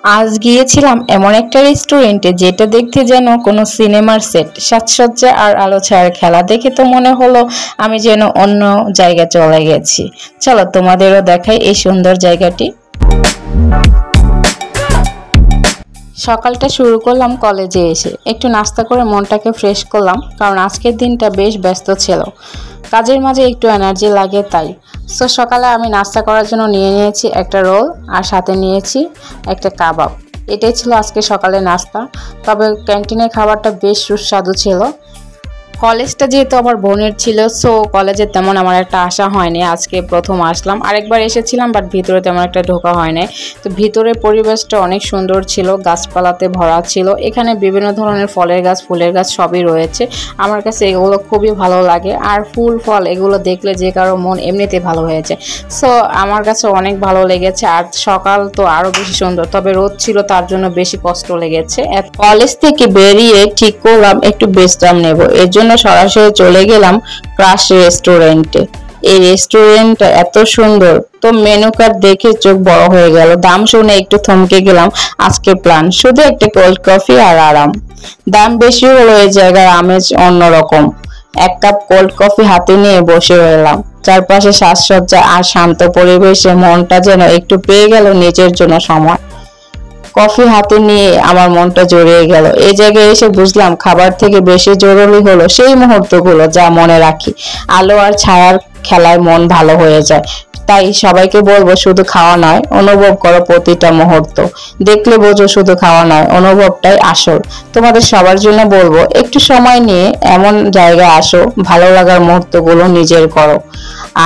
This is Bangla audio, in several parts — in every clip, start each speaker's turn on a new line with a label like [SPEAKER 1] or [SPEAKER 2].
[SPEAKER 1] আজ গিয়েছিলাম এমন একটা রেস্টুরেন্টে যেটা দেখতে যেন কোনো সিনেমার সেট। সাজসজ্জা আর আলো ছায়ার খেলা দেখে তো মনে হলো আমি যেন অন্য জায়গায় চলে গেছি। চলো তোমাদেরও দেখাই এই সুন্দর জায়গাটি। সকালটা শুরু করলাম কলেজে এসে, একটু নাস্তা করে মনটাকে ফ্রেশ করলাম, কারণ আজকের দিনটা বেশ ব্যস্ত ছিল। কাজের মাঝে একটু এনার্জি লাগে তাই। সো সকালে আমি নাস্তা করার জন্য নিয়ে নিয়েছি একটা রোল আর সাথে নিয়েছি একটা কাবাব। এটাই ছিল আজকে সকালে নাস্তা। তবে ক্যান্টিনের খাবারটা বেশ সুস্বাদু ছিল। কলেজটা যেহেতু আমার বোনের ছিল, সো কলেজে তেমন আমার একটা আসা হয়নি। আজকে প্রথম আসলাম, আরেকবার এসেছিলাম বাট ভিতরে তেমন একটা ঢোকা হয় নাই। তো ভিতরের পরিবেশটা অনেক সুন্দর ছিল, গাছপালাতে ভরা ছিল। এখানে বিভিন্ন ধরনের ফলের গাছ, ফুলের গাছ সবই রয়েছে। আমার কাছে এগুলো খুবই ভালো লাগে, আর ফুল ফল এগুলো দেখলে যে কারো মন এমনিতে ভালো হয়েছে। সো আমার কাছে অনেক ভালো লেগেছে। আর সকাল তো আরও বেশি সুন্দর, তবে রোদ ছিল তার জন্য বেশি কষ্ট লেগেছে। কলেজ থেকে বেরিয়ে ঠিক করলাম একটু বিশ্রাম নেব, এর জন্য সরাসরি চলে গেলাম ক্রাশ রেস্টুরেন্টে। এই রেস্টুরেন্টটা এত সুন্দর, তো মেনু কার্ড দেখে চোখ বড় হয়ে গেল। দাম শুনে একটু থমকে গেলাম। আজকে প্ল্যান শুধু একটা কোল্ড কফি আর আরাম। দাম বেশি হলো, এই জায়গার আমেজ অন্যরকম। এক কাপ কোল্ড কফি হাতে নিয়ে বসে রইলাম। চারপাশে সাজসজ্জা আর শান্ত পরিবেশে মনটা যেন একটু পেয়ে গেল নিজের জন্য সময়। কফি হাতে নিয়ে আমার মনটা জড়িয়ে গেল। এই জায়গায় এসে বুঝলাম খাবার থেকে বেশি জরুরি হলো সেই মুহূর্তগুলো যা মনে রাখি। আলো আর ছায়ার খেলায় মন ভালো হয়ে যায়। তাই সবাইকে বলবো শুধু খাওয়া নয়, অনুভব করো প্রতিটা মুহূর্ত। দেখলে বোঝো শুধু খাওয়া নয়, অনুভবটাই আসল। তোমাদের সবার জন্য বলবো একটু সময় নিয়ে এমন জায়গায় আসো, ভালো লাগার মুহূর্তগুলো নিজের করো।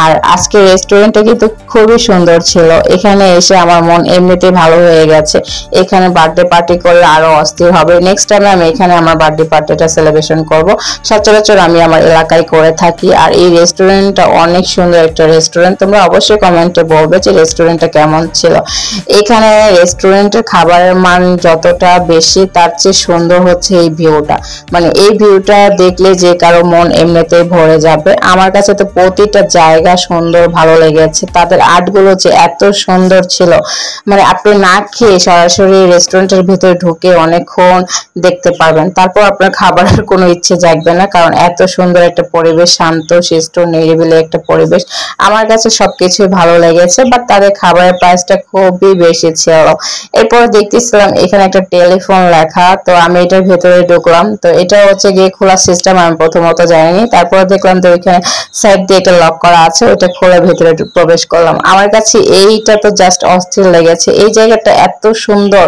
[SPEAKER 1] আর আজকে রেস্টুরেন্টটা কিন্তু খুবই সুন্দর ছিল। এখানে এসে আমার মন এমনিতে ভালো হয়ে গেছে। এখানে বার্থডে পার্টি করলে আরো অস্থির হবে। নেক্সট টাইম আমি এখানে আমার বার্থডে পার্টিটা সেলিব্রেশন করব। সচরাচর আমি আমার এলাকায় করে থাকি। আর এই রেস্টুরেন্টটা অনেক সুন্দর একটা রেস্টুরেন্ট। তোমরা অবশ্যই কমেন্টে বলবে যে রেস্টুরেন্টটা কেমন ছিল। এখানে রেস্টুরেন্টের খাবারের মান যতটা বেশি, তার চেয়ে সুন্দর হচ্ছে এই ভিউটা। মানে এই ভিউটা দেখলে যে কারো মন এমনিতেই ভরে যাবে। আমার কাছে তো প্রতিটা জায়গা সুন্দর ভালো লেগেছে। তাদের আর্টগুলো যে এত সুন্দর ছিল, মানে আপনি না খেয়ে সরাসরি রেস্টুরেন্টের ভিতরে ঢুকে অনেকক্ষণ দেখতে পারবেন, তারপর আপনার খাবারের কোনো ইচ্ছে জাগবে না, কারণ এত সুন্দর একটা পরিবেশ, শান্ত শিষ্ট নিরিবিলি একটা পরিবেশ। আমার কাছে সবকিছুই ভালো লেগেছে, বাট তাদের খাবারের প্রাইসটা খুবই বেশি ছিল। এরপর দেখতেছিলাম এখানে একটা টেলিফোন লেখা, তো আমি এটার ভেতরে ঢুকলাম। তো এটা হচ্ছে গিয়ে খোলার সিস্টেম আমি প্রথমত জানিনি। তারপর দেখলাম তো এখানে সাইড দিয়ে এটা লক করা আছে, ওটা খুলে ভেতরে প্রবেশ করলাম। আমার কাছে এইটা তো জাস্ট অস্থির লেগেছে। এই জায়গাটা এত সুন্দর,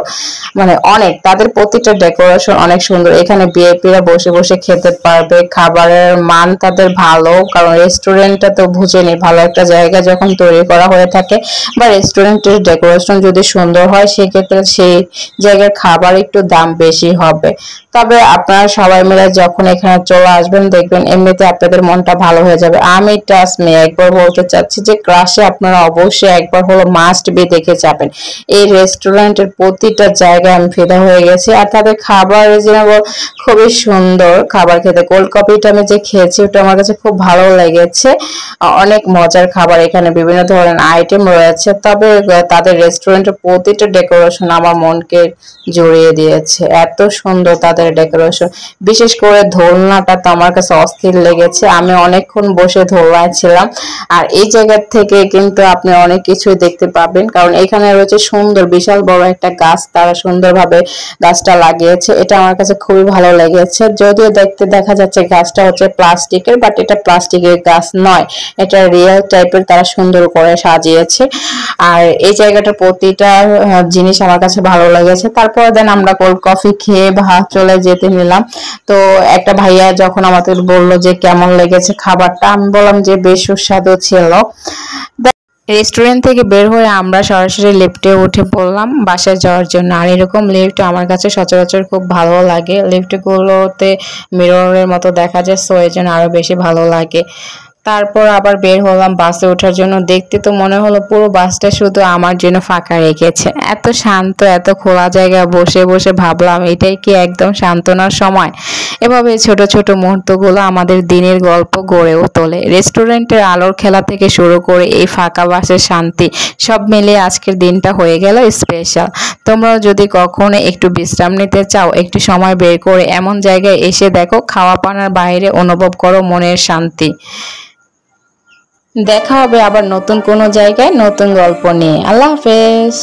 [SPEAKER 1] মানে অনেক, তাদের প্রতিটা ডেকোরেশন অনেক সুন্দর। এখানে ভিআইপিরা বসে বসে খেতে পারবে। খাবারের মান তাদের ভালো, কারণ রেস্টুরেন্টটা তো বুঝেনি, ভালো একটা জায়গা যখন তৈরি করা হয়ে থাকে বা রেস্টুরেন্টের ডেকোরেশন যদি সুন্দর হয়, সেক্ষেত্রে সেই জায়গার খাবার একটু দাম বেশি হবে। তবে আপনারা সবাই মিলে যখন এখানে চলে আসবেন, দেখবেন এমনিতে আপনাদের মনটা ভালো হয়ে যাবে। আমি ট্রাস্ট মি একবার বলতে চাচ্ছি যে ক্রাশে আপনারা অবশ্যই একবার হলো মাস্ট বি দেখে যাবেন। এই রেস্টুরেন্টের প্রতিটা জায়গায় আমি ফিদা হয়ে গেছি। আর তাদের খাবার রিজনেবল, খুবই সুন্দর খাবার খেতে। কোল্ড কফিটা আমি যে খেয়েছি ওটা আমার কাছে খুব ভালো লেগেছে। অনেক মজার খাবার, এখানে বিভিন্ন ধরনের আইটেম রয়েছে। তবে তাদের রেস্টুরেন্টের প্রতিটা ডেকোরেশন আমার মনকে জড়িয়ে দিয়েছে। এত সুন্দর তাদের ডেকোরেশন, বিশেষ করে দোলনাটা তো আমার কাছে অস্থির লেগেছে। আমি অনেকক্ষণ বসে দোলনায় ছিলাম। আর এই জায়গা থেকে কিন্তু আপনি অনেক কিছুই দেখতে পাবেন, কারণ এখানে রয়েছে সুন্দর বিশাল বড় একটা গাছ, তারা সুন্দরভাবে গাছটা লাগিয়েছে। এটা আমার কাছে খুবই ভালো লেগেছে। যদিও দেখতে দেখা যাচ্ছে গাছটা হচ্ছে প্লাস্টিকের, বাট এটা প্লাস্টিকের গাছ নয়, এটা রিয়েল টাইপের, তারা সুন্দর করে সাজিয়েছে। আর এই জায়গাটার প্রতিটা জিনিস আমার কাছে ভালো লেগেছে। তারপর দেন আমরা কোল্ড কফি খেয়ে ভাত চলে যেতে নিলাম। তো একটা ভাইয়া যখন আমাদের বললো যে কেমন লেগেছে খাবারটা, আমি বললাম যে বেশ সুস্বাদু ছিল। রেস্টুরেন্ট থেকে বের হয়ে আমরা সরাসরি লিফটে উঠে পড়লাম বাসায় যাওয়ার জন্য। আর এরকম লিফট আমার কাছে সচরাচর খুব ভালো লাগে। লিফটগুলোতে মিররের মতো দেখা যায়, সো এই জন্য আরো বেশি ভালো লাগে। তারপর আবার বের হলাম বাসে ওঠার জন্য। দেখতে তো মনে হলো পুরো বাসটা শুধু আমার জন্য ফাঁকা রেখেছে। এত শান্ত, এত খোলা জায়গা, বসে বসে ভাবলাম এটাই কি একদম সান্ত্বনার সময়। এভাবে ছোট ছোট মুহূর্তগুলো আমাদের দিনের গল্প গড়েও তোলে। রেস্টুরেন্টের আলোর খেলা থেকে শুরু করে এই ফাঁকা বাসের শান্তি, সব মিলিয়ে আজকের দিনটা হয়ে গেল স্পেশাল। তোমরাও যদি কখনো একটু বিশ্রাম নিতে চাও, একটু সময় বের করে এমন জায়গায় এসে দেখো, খাওয়া পানার বাইরে অনুভব করো মনের শান্তি। দেখা হবে আবার নতুন কোনো জায়গায় নতুন গল্প নিয়ে। আল্লাহ হাফেজ।